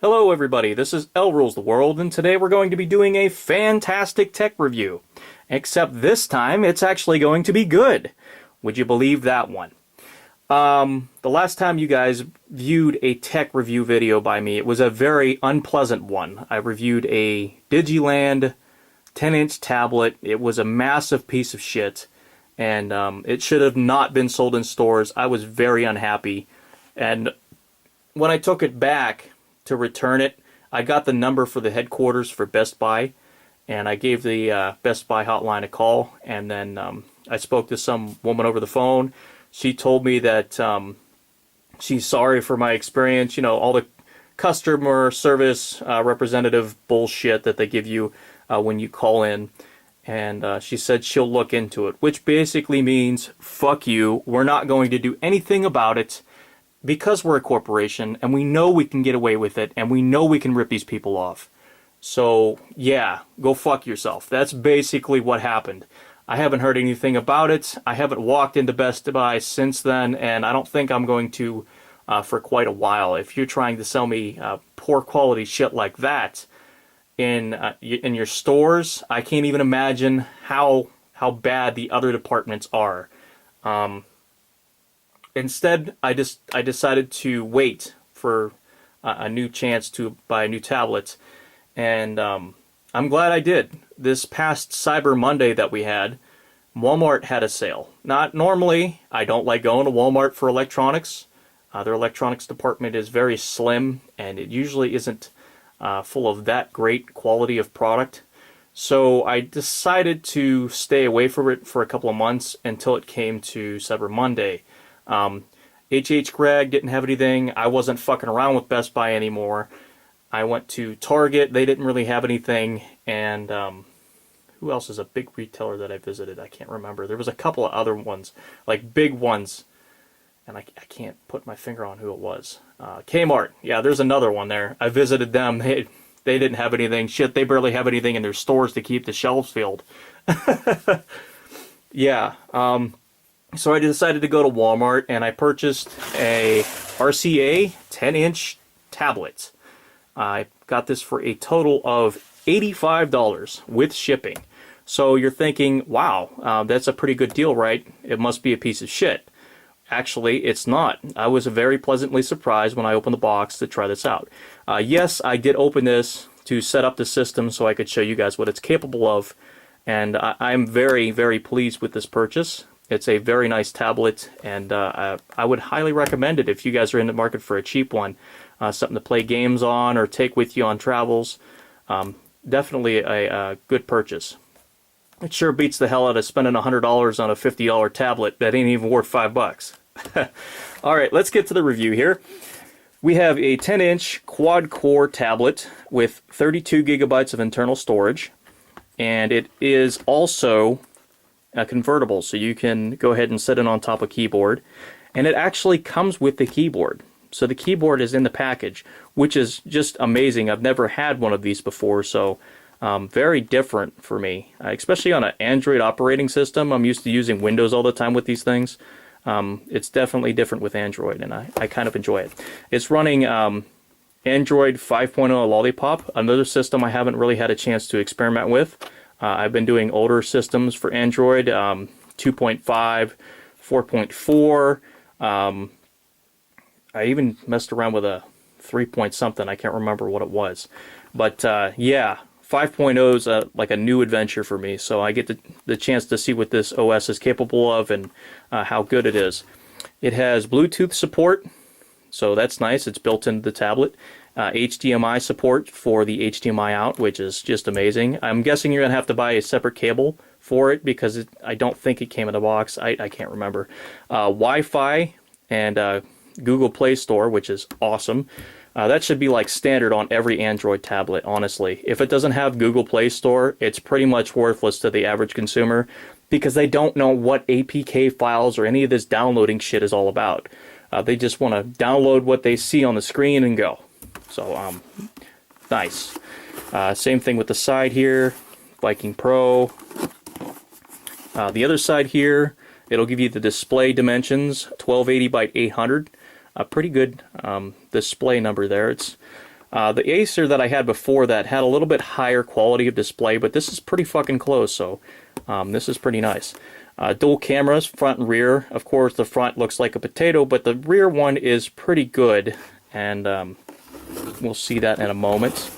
Hello everybody, this is L Rules the World, and today we're going to be doing a fantastic tech review. Except this time, it's actually going to be good. Would you believe that one? The last time you guys viewed a tech review video by me, it was a very unpleasant one. I reviewed a Digiland 10-inch tablet. It was a massive piece of shit, and it should have not been sold in stores. I was very unhappy, and when I took it back to return it, I got the number for the headquarters for Best Buy, and I gave the Best Buy hotline a call, and then I spoke to some woman over the phone. She told me that she's sorry for my experience, you know, all the customer service representative bullshit that they give you when you call in, and she said she'll look into it, which basically means, fuck you, we're not going to do anything about it, because we're a corporation, and we know we can get away with it, and we know we can rip these people off. So, yeah, go fuck yourself. That's basically what happened. I haven't heard anything about it. I haven't walked into Best Buy since then, and I don't think I'm going to for quite a while. If you're trying to sell me poor quality shit like that in your stores, I can't even imagine how bad the other departments are. Instead, I decided to wait for a new chance to buy a new tablet, and I'm glad I did. This past Cyber Monday that we had, Walmart had a sale. Not normally, I don't like going to Walmart for electronics. Their electronics department is very slim, and it usually isn't full of that great quality of product. So I decided to stay away from it for a couple of months until it came to Cyber Monday. Greg didn't have anything. I wasn't fucking around with Best Buy anymore. I went to Target. They didn't really have anything. And who else is a big retailer that I visited? I can't remember. There was a couple of other ones, like big ones, and I can't put my finger on who it was. Kmart. Yeah, there's another one there. I visited them. They didn't have anything. Shit, they barely have anything in their stores to keep the shelves filled. Yeah. So I decided to go to Walmart, and I purchased a RCA 10-inch tablet. I got this for a total of $85 with shipping. So you're thinking, wow, that's a pretty good deal, right? It must be a piece of shit. Actually, it's not. I was very pleasantly surprised when I opened the box to try this out. Yes, I did open this to set up the system so I could show you guys what it's capable of, and I'm very, very pleased with this purchase. It's a very nice tablet, and I would highly recommend it if you guys are in the market for a cheap one. Something to play games on or take with you on travels. Definitely a good purchase. It sure beats the hell out of spending $100 on a $50 tablet that ain't even worth $5. Alright, let's get to the review here. We have a 10-inch quad-core tablet with 32 gigabytes of internal storage, and it is also convertible, so you can go ahead and set it on top of keyboard, and it actually comes with the keyboard. So the keyboard is in the package, which is just amazing. I've never had one of these before, so very different for me, especially on an Android operating system. I'm used to using Windows all the time with these things. It's definitely different with Android, and I kind of enjoy it. It's running Android 5.0 Lollipop, another system I haven't really had a chance to experiment with. I've been doing older systems for Android, 2.5, 4.4. I even messed around with a 3 point something. I can't remember what it was. But yeah, 5.0 is like a new adventure for me. So I get the chance to see what this OS is capable of and how good it is. It has Bluetooth support, so that's nice. It's built into the tablet. HDMI support for the HDMI out, which is just amazing. I'm guessing you're going to have to buy a separate cable for it because I don't think it came in a box. I can't remember. Wi-Fi and Google Play Store, which is awesome. That should be like standard on every Android tablet, honestly. If it doesn't have Google Play Store, it's pretty much worthless to the average consumer because they don't know what APK files or any of this downloading shit is all about. They just want to download what they see on the screen and go. So, nice. Same thing with the side here, Viking Pro. The other side here, it'll give you the display dimensions, 1280 by 800. A pretty good display number there. It's The Acer that I had before that had a little bit higher quality of display, but this is pretty fucking close, so this is pretty nice. Dual cameras, front and rear. Of course, the front looks like a potato, but the rear one is pretty good, and we'll see that in a moment.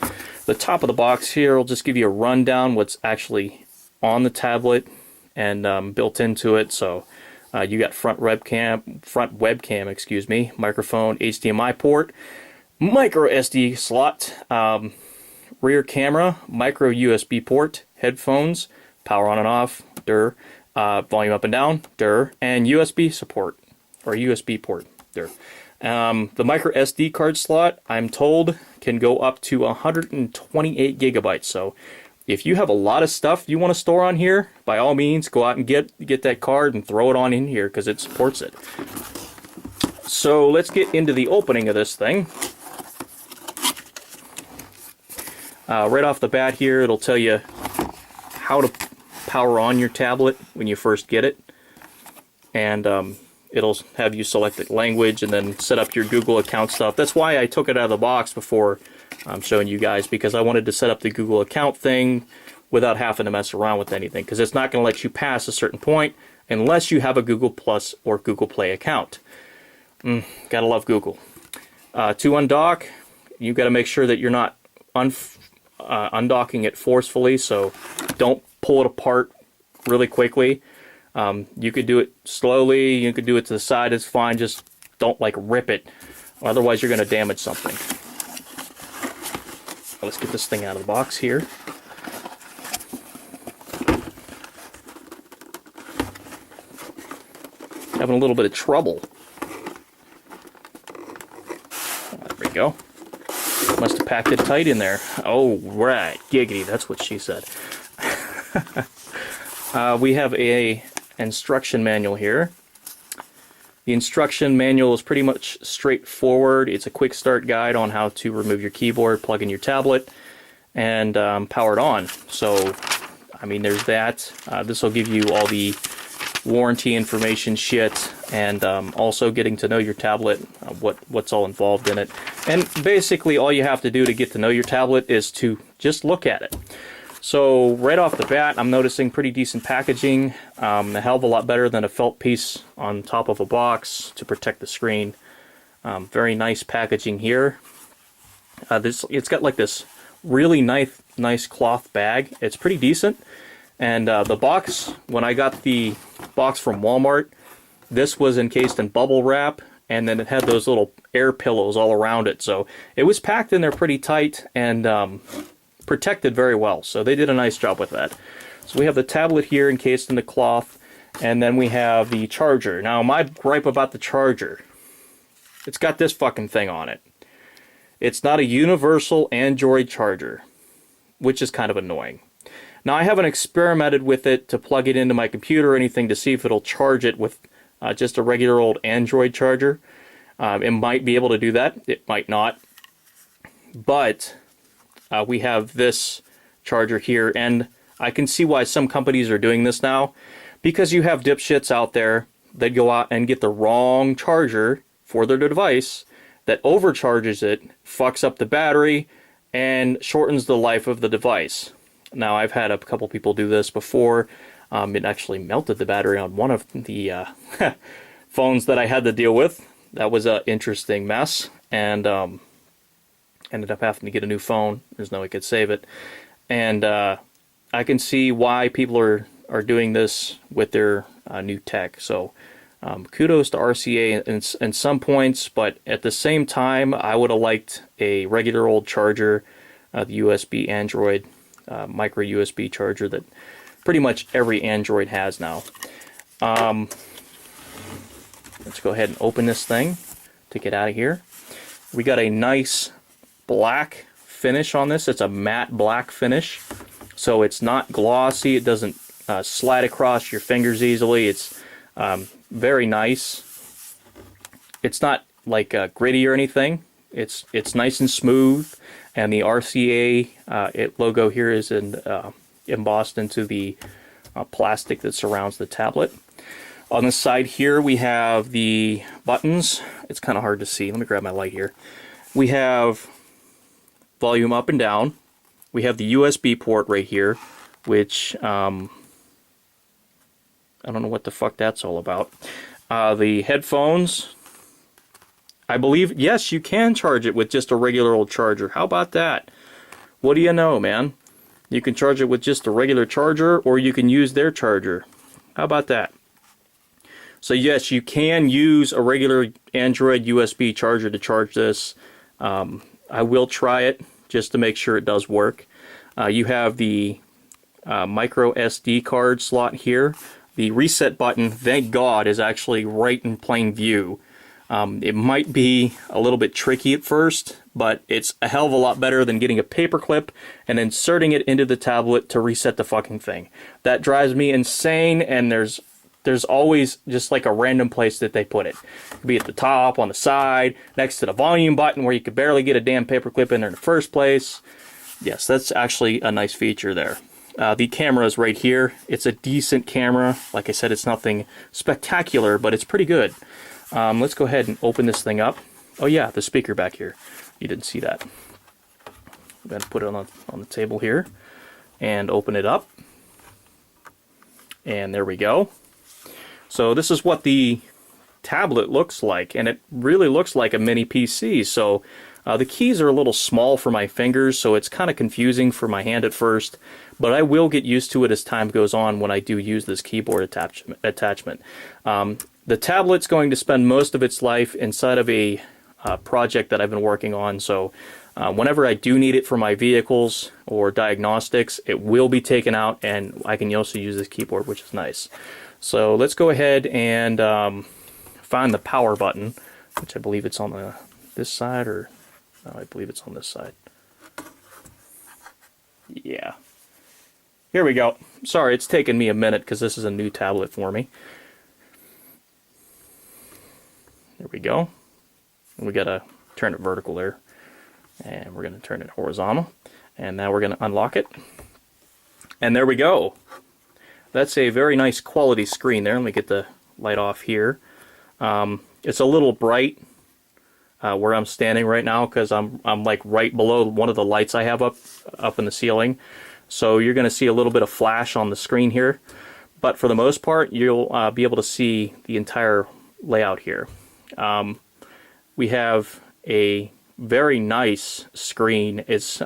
The top of the box here will just give you a rundown what's actually on the tablet and built into it. So you got front webcam, excuse me, microphone, HDMI port, micro SD slot, rear camera, micro USB port, headphones, power on and off, volume up and down, and USB support, or USB port, The micro SD card slot, I'm told, can go up to 128 gigabytes. So if you have a lot of stuff you want to store on here, by all means, go out and get that card and throw it on in here because it supports it. So let's get into the opening of this thing. Right off the bat here, it'll tell you how to power on your tablet when you first get it. And it'll have you select the language and then set up your Google account stuff. That's why I took it out of the box before I'm showing you guys, because I wanted to set up the Google account thing without having to mess around with anything, because it's not going to let you pass a certain point unless you have a Google Plus or Google Play account. Gotta love Google. To undock, you got to make sure that you're not undocking it forcefully, so don't pull it apart really quickly. You could do it slowly, you could do it to the side, it's fine, just don't like rip it, otherwise you're going to damage something. Let's get this thing out of the box here. Having a little bit of trouble. There we go. Must have packed it tight in there. Oh, right. Giggity, that's what she said. We have a instruction manual here. The instruction manual is pretty much straightforward. It's a quick start guide on how to remove your keyboard, plug in your tablet, and power it on. So, I mean, there's that. This will give you all the warranty information shit, and also getting to know your tablet, what's all involved in it. And basically all you have to do to get to know your tablet is to just look at it. So right off the bat, I'm noticing pretty decent packaging, a hell of a lot better than a felt piece on top of a box to protect the screen. Very nice packaging here. It's got like this really nice cloth bag. It's pretty decent. And the box, when I got the box from Walmart, this was encased in bubble wrap, and then it had those little air pillows all around it. So it was packed in there pretty tight and protected very well. So they did a nice job with that. So we have the tablet here encased in the cloth, and then we have the charger. Now my gripe about the charger, it's got this fucking thing on it. It's not a universal Android charger, which is kind of annoying. Now I haven't experimented with it to plug it into my computer or anything to see if it'll charge it with just a regular old Android charger. It might be able to do that, it might not. But we have this charger here, and I can see why some companies are doing this now, because you have dipshits out there that go out and get the wrong charger for their device that overcharges it, fucks up the battery, and shortens the life of the device. Now, I've had a couple people do this before. It actually melted the battery on one of the phones that I had to deal with. That was an interesting mess, and ended up having to get a new phone. There's no way I could save it. And I can see why people are doing this with their new tech. So kudos to RCA in some points, but at the same time, I would have liked a regular old charger, the USB Android micro USB charger that pretty much every Android has now. Let's go ahead and open this thing to get out of here. We got a nice black finish on this. It's a matte black finish, so it's not glossy. It doesn't slide across your fingers easily. It's very nice. It's not like gritty or anything. It's nice and smooth, and the RCA logo here is embossed into the plastic that surrounds the tablet. On the side here we have the buttons. It's kind of hard to see. Let me grab my light here. We have volume up and down. We have the USB port right here, which I don't know what the fuck that's all about. The headphones, I believe, yes, you can charge it with just a regular old charger. How about that? What do you know, man? You can charge it with just a regular charger, or you can use their charger. How about that? So yes, you can use a regular Android USB charger to charge this. I will try it just to make sure it does work. You have the micro SD card slot here. The reset button, thank God, is actually right in plain view. It might be a little bit tricky at first, but it's a hell of a lot better than getting a paperclip and inserting it into the tablet to reset the fucking thing. That drives me insane, and there's always just like a random place that they put it. It could be at the top, on the side, next to the volume button where you could barely get a damn paperclip in there in the first place. Yes, that's actually a nice feature there. The camera is right here. It's a decent camera. Like I said, it's nothing spectacular, but it's pretty good. Let's go ahead and open this thing up. Oh yeah, the speaker back here. You didn't see that. I'm going to put it on the table here and open it up. And there we go. So this is what the tablet looks like, and it really looks like a mini PC. So the keys are a little small for my fingers, so it's kind of confusing for my hand at first, but I will get used to it as time goes on when I do use this keyboard attachment. The tablet's going to spend most of its life inside of a project that I've been working on, so whenever I do need it for my vehicles or diagnostics, it will be taken out, and I can also use this keyboard, which is nice. So let's go ahead and find the power button, which I believe it's on this side, or no, I believe it's on this side. Yeah. Here we go. Sorry, it's taken me a minute because this is a new tablet for me. There we go. We gotta turn it vertical there, and we're gonna turn it horizontal, and now we're gonna unlock it, and there we go. That's a very nice quality screen there. Let me get the light off here. It's a little bright where I'm standing right now because I'm like right below one of the lights I have up in the ceiling. So you're going to see a little bit of flash on the screen here. But for the most part, you'll be able to see the entire layout here. We have a very nice screen. It's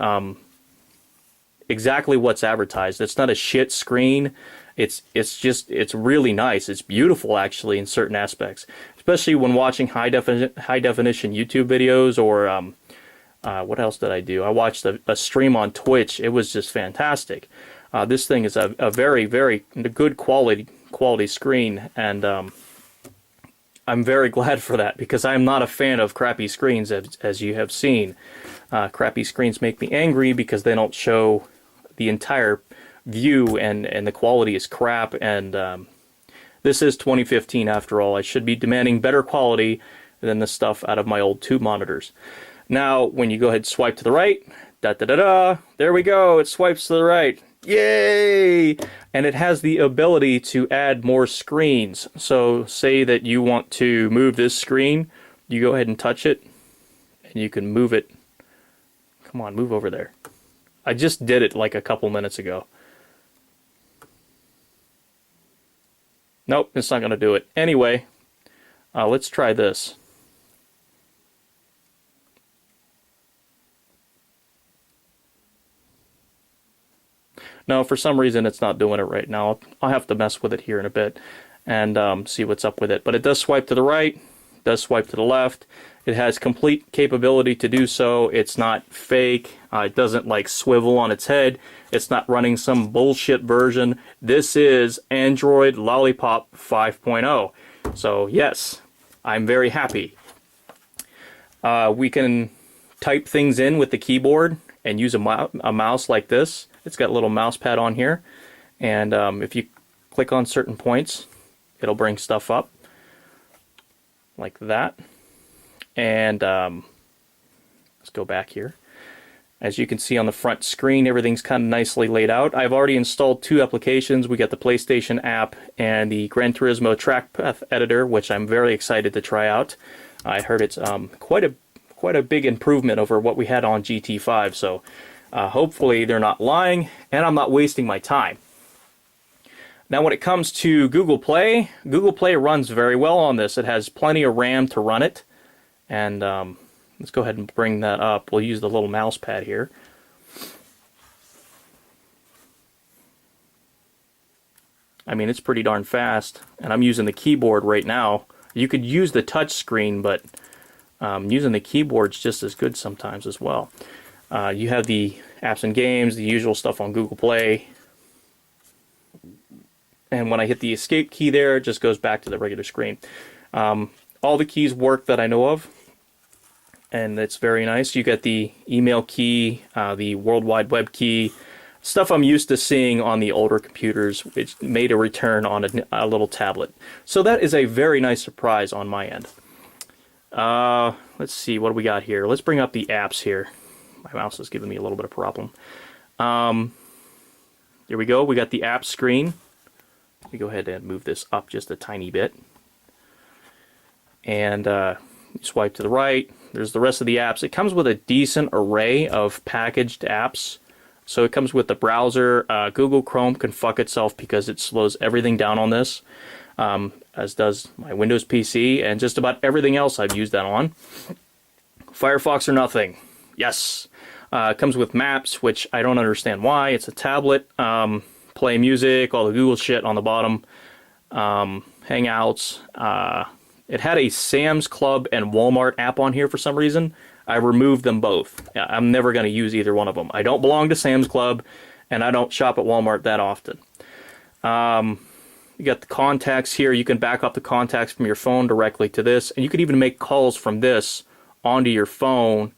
exactly what's advertised. It's not a shit screen. It's really nice. It's beautiful actually in certain aspects, especially when watching high definition YouTube videos, or what else did I do? I watched a stream on Twitch. It was just fantastic. This thing is a very, very good quality screen, and I'm very glad for that because I'm not a fan of crappy screens, as you have seen. Crappy screens make me angry because they don't show the entire view, and the quality is crap, and this is 2015 after all. I should be demanding better quality than the stuff out of my old tube monitors. Now, when you go ahead and swipe to the right, there we go, it swipes to the right. Yay! And it has the ability to add more screens. So say that you want to move this screen, you go ahead and touch it, and you can move it. Come on, move over there. I just did it like a couple minutes ago. Nope, it's not going to do it. Anyway, let's try this. No, for some reason it's not doing it right now. I'll have to mess with it here in a bit and see what's up with it. But it does swipe to the right, does swipe to the left. It has complete capability to do so. It's not fake. It doesn't like swivel on its head. It's not running some bullshit version. This is Android Lollipop 5.0. So yes, I'm very happy. We can type things in with the keyboard and use a mouse like this. It's got a little mouse pad on here, and if you click on certain points, it'll bring stuff up like that. And let's go back here. As you can see on the front screen, everything's kind of nicely laid out. I've already installed 2 applications. We got the PlayStation app and the Gran Turismo track path editor, which I'm very excited to try out. I heard it's quite quite a big improvement over what we had on GT5. So hopefully they're not lying, and I'm not wasting my time. Now when it comes to Google Play runs very well on this. It has plenty of RAM to run it. And let's go ahead and bring that up. We'll use the little mouse pad here. I mean, it's pretty darn fast, and I'm using the keyboard right now. You could use the touch screen, but using the keyboard's just as good sometimes as well. You have the apps and games, the usual stuff on Google Play. And when I hit the escape key there, it just goes back to the regular screen. All the keys work that I know of, and it's very nice. You get the email key, the World Wide Web key, stuff I'm used to seeing on the older computers, which made a return on a little tablet. So that is a very nice surprise on my end. Let's see, what do we got here? Let's bring up the apps here. My mouse is giving me a little bit of a problem. Here we go. We got the app screen. Let me go ahead and move this up just a tiny bit. And swipe to the right. There's the rest of the apps. It comes with a decent array of packaged apps. So it comes with the browser. Google Chrome can fuck itself because it slows everything down on this, as does my Windows PC, and just about everything else I've used that on. Firefox or nothing. Yes. It comes with maps, which I don't understand why. It's a tablet. Play music, all the Google shit on the bottom. Hangouts. It had a Sam's Club and Walmart app on here for some reason. I removed them both. I'm never going to use either one of them. I don't belong to Sam's Club, and I don't shop at Walmart that often. You got the contacts here. You can back up the contacts from your phone directly to this, and you could even make calls from this onto your phone.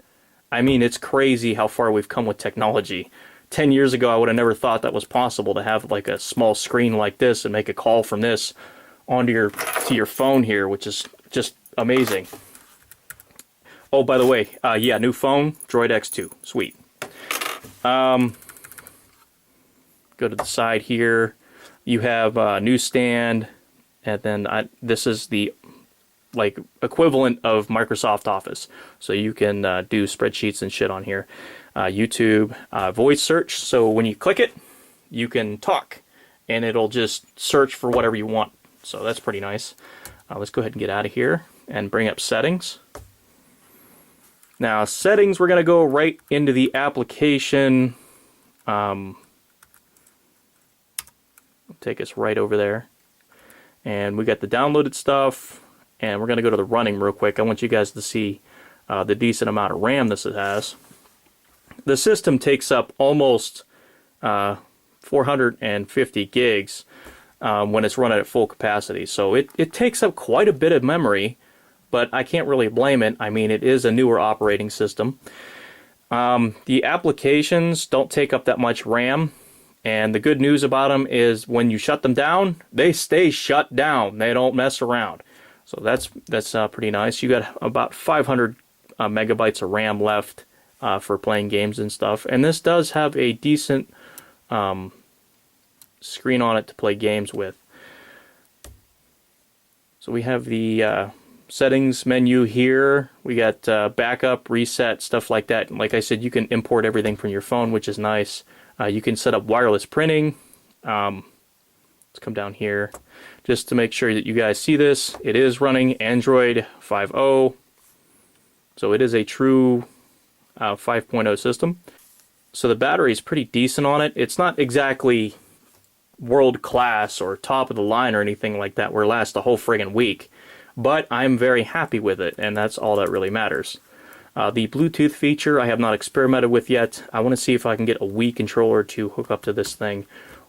I mean, it's crazy how far we've come with technology. 10 years ago, I would have never thought that was possible to have like a small screen like this and make a call from this onto your phone here, which is just amazing. Oh, by the way, yeah, new phone, Droid X2, sweet. Go to the side here. You have newsstand, and then this is the like equivalent of Microsoft Office, so you can do spreadsheets and shit on here. YouTube, voice search. So when you click it, you can talk, and it'll just search for whatever you want. So that's pretty nice. Let's go ahead and get out of here and bring up settings. Now settings, we're going to go right into the application. Take us right over there. And we got the downloaded stuff, and we're going to go to the running real quick. I want you guys to see the decent amount of RAM this has. The system takes up almost 450 gigs when it's running at full capacity. So it takes up quite a bit of memory, but I can't really blame it. I mean, it is a newer operating system. The applications don't take up that much RAM, and the good news about them is when you shut them down, they stay shut down. They don't mess around. So that's pretty nice. You got about 500 megabytes of RAM left for playing games and stuff. And this does have a decent screen on it to play games with. So we have the settings menu here. We got backup, reset, stuff like that. And like I said, you can import everything from your phone, which is nice. You can set up wireless printing. Let's come down here just to make sure that you guys see this. It is running Android 5.0. So it is a true 5.0 system. So the battery is pretty decent on it. It's not exactly world class or top of the line or anything like that where it lasts a whole friggin' week. But I'm very happy with it, and that's all that really matters. The Bluetooth feature I have not experimented with yet. I want to see if I can get a Wii controller to hook up to this thing,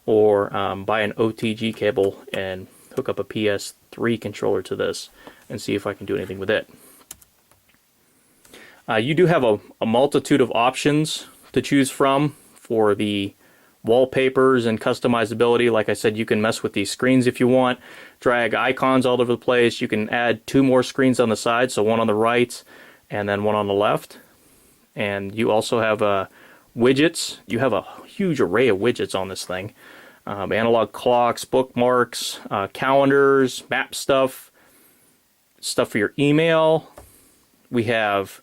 or buy an OTG cable and hook up a PS3 controller to this and see if I can do anything with it. You do have a multitude of options to choose from for the wallpapers and customizability. Like I said, you can mess with these screens if you want, drag icons all over the place. You can add 2 more screens on the side, so one on the right and then one on the left. And you also have widgets. You have a huge array of widgets on this thing. Analog clocks, bookmarks, calendars, map stuff for your email. We have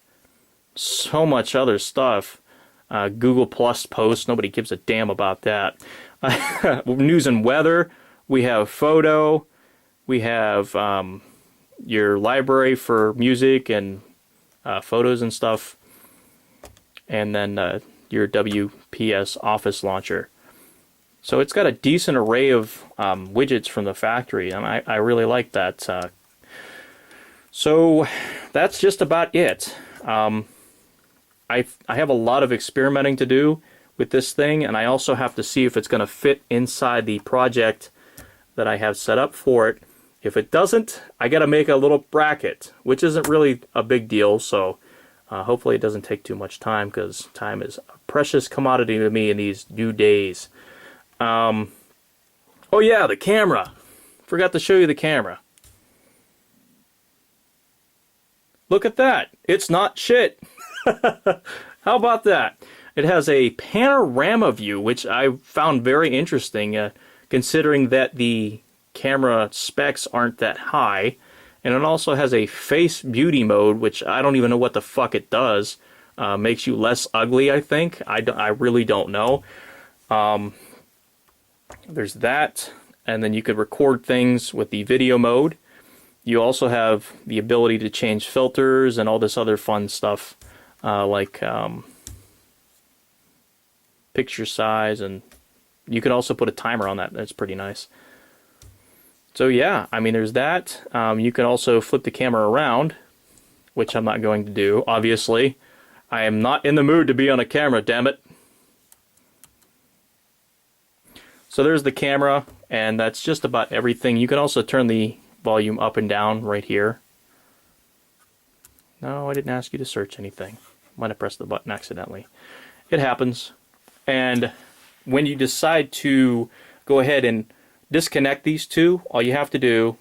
so much other stuff. Google Plus posts, nobody gives a damn about that. News and weather, we have photo, we have your library for music and photos and stuff, and then your WPS Office launcher. So it's got a decent array of widgets from the factory, and I really like that. So that's just about it. I have a lot of experimenting to do with this thing, and I also have to see if it's going to fit inside the project that I have set up for it. If it doesn't, I got to make a little bracket, which isn't really a big deal, so hopefully it doesn't take too much time, because time is a precious commodity to me in these new days. Oh yeah, the camera. Forgot to show you the camera. Look at that. It's not shit. How about that? It has a panorama view, which I found very interesting, considering that the camera specs aren't that high. And it also has a face beauty mode, which I don't even know what the fuck it does. Makes you less ugly, I think. I really don't know. There's that. And then you could record things with the video mode. You also have the ability to change filters and all this other fun stuff, like picture size, and you can also put a timer on that. That's pretty nice. So yeah, I mean, there's that. You can also flip the camera around, which I'm not going to do, obviously. I am not in the mood to be on a camera, damn it. So there's the camera, and that's just about everything. You can also turn the volume up and down right here. No, I didn't ask you to search anything. Might have pressed the button accidentally. It happens. And when you decide to go ahead and disconnect these two, all you have to do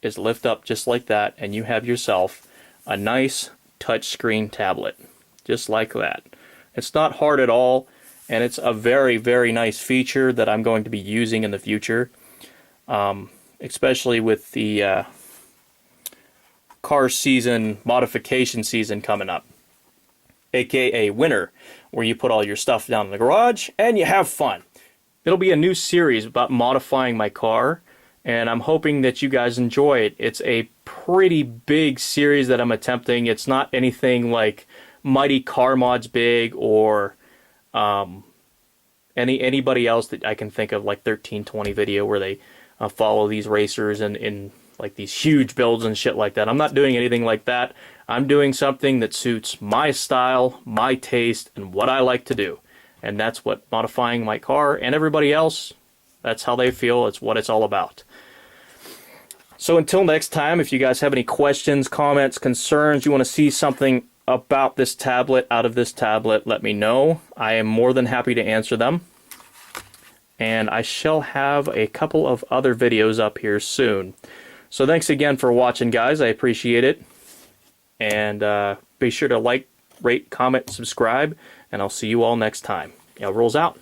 is lift up just like that, and you have yourself a nice touchscreen tablet. Just like that. It's not hard at all, and it's a very, very nice feature that I'm going to be using in the future. Especially with the car season, modification season coming up. AKA winter, where you put all your stuff down in the garage and you have fun. It'll be a new series about modifying my car, and I'm hoping that you guys enjoy it. It's a pretty big series that I'm attempting. It's not anything like Mighty Car Mods Big or anybody else that I can think of, like 1320 Video, where they follow these racers in like these huge builds and shit like that. I'm not doing anything like that. I'm doing something that suits my style, my taste, and what I like to do. And that's what modifying my car and everybody else, that's how they feel. It's what it's all about. So until next time, if you guys have any questions, comments, concerns, you want to see something about this tablet, out of this tablet, let me know. I am more than happy to answer them. And I shall have a couple of other videos up here soon. So thanks again for watching, guys. I appreciate it. And be sure to like, rate, comment, subscribe, and I'll see you all next time. Rolls out.